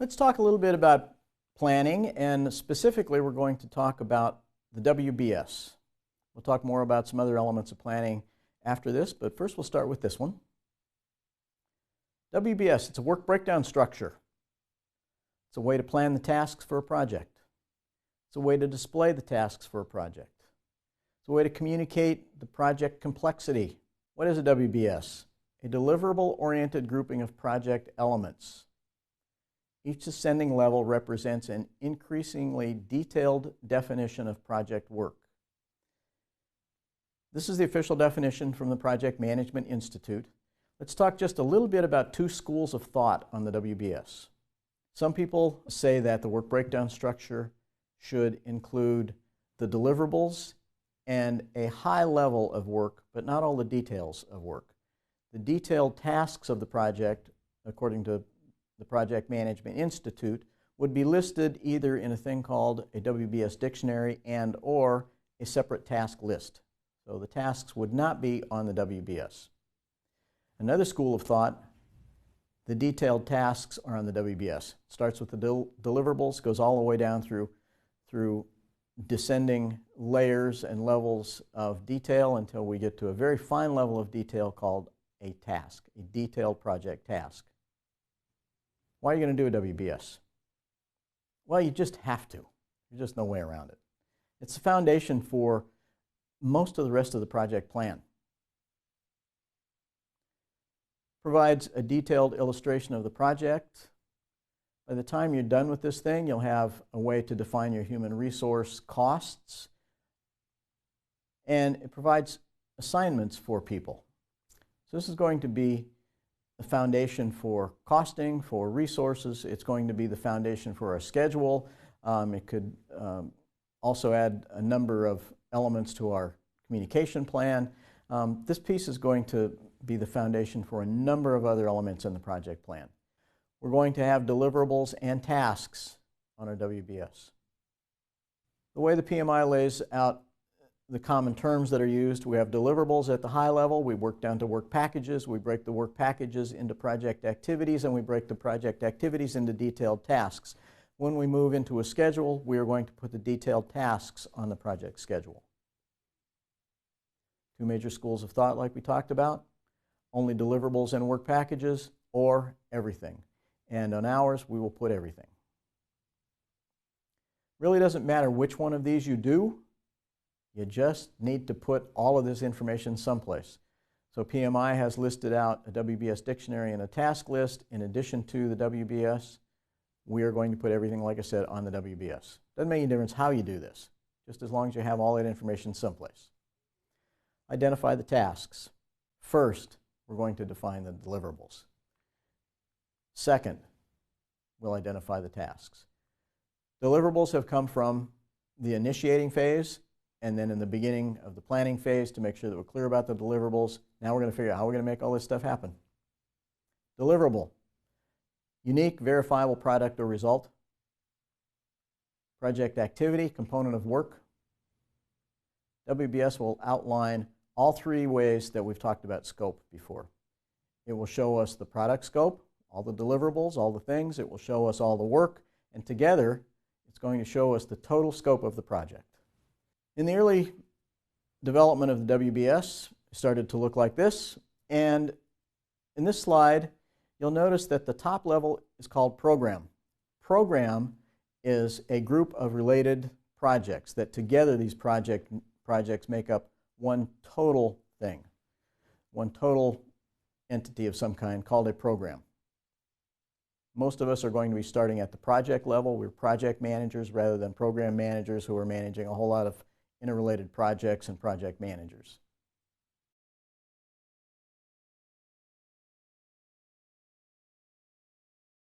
Let's talk a little bit about planning, and specifically we're going to talk about the WBS. We'll talk more about some other elements of planning after this, but first we'll start with this one. WBS, it's a work breakdown structure. It's a way to plan the tasks for a project. It's a way to display the tasks for a project. It's a way to communicate the project complexity. What is a WBS? A deliverable-oriented grouping of project elements. Each ascending level represents an increasingly detailed definition of project work. This is the official definition from the Project Management Institute. Let's talk just a little bit about two schools of thought on the WBS. Some people say that the work breakdown structure should include the deliverables and a high level of work, but not all the details of work. The detailed tasks of the project, according to the Project Management Institute, would be listed either in a thing called a WBS dictionary and or a separate task list. So the tasks would not be on the WBS. Another school of thought, the detailed tasks are on the WBS. Starts with the deliverables, goes all the way down through descending layers and levels of detail until we get to a very fine level of detail called a task, a detailed project task. Why are you going to do a WBS? Well, you just have to. There's just no way around it. It's the foundation for most of the rest of the project plan. Provides a detailed illustration of the project. By the time you're done with this thing, you'll have a way to define your human resource costs. And it provides assignments for people. So this is going to be the foundation for costing, for resources. It's going to be the foundation for our schedule. It could also add a number of elements to our communication plan. This piece is going to be the foundation for a number of other elements in the project plan. We're going to have deliverables and tasks on our WBS. The way the PMI lays out the common terms that are used, we have deliverables at the high level, we work down to work packages, we break the work packages into project activities, and we break the project activities into detailed tasks. When we move into a schedule, we are going to put the detailed tasks on the project schedule. Two major schools of thought like we talked about, only deliverables and work packages, or everything. And on ours, we will put everything. Really doesn't matter which one of these you do. You just need to put all of this information someplace. So PMI has listed out a WBS dictionary and a task list. In addition to the WBS, we are going to put everything, like I said, on the WBS. Doesn't make any difference how you do this, just as long as you have all that information someplace. Identify the tasks. First, we're going to define the deliverables. Second, we'll identify the tasks. Deliverables have come from the initiating phase, and then in the beginning of the planning phase to make sure that we're clear about the deliverables. Now we're going to figure out how we're going to make all this stuff happen. Deliverable, unique, verifiable product or result. Project activity, component of work. WBS will outline all three ways that we've talked about scope before. It will show us the product scope, all the deliverables, all the things. It will show us all the work, and together it's going to show us the total scope of the project. In the early development of the WBS, it started to look like this, and in this slide you'll notice that the top level is called program. Program is a group of related projects that together these projects make up one total thing, one total entity of some kind called a program. Most of us are going to be starting at the project level. We're project managers rather than program managers who are managing a whole lot of interrelated projects and project managers.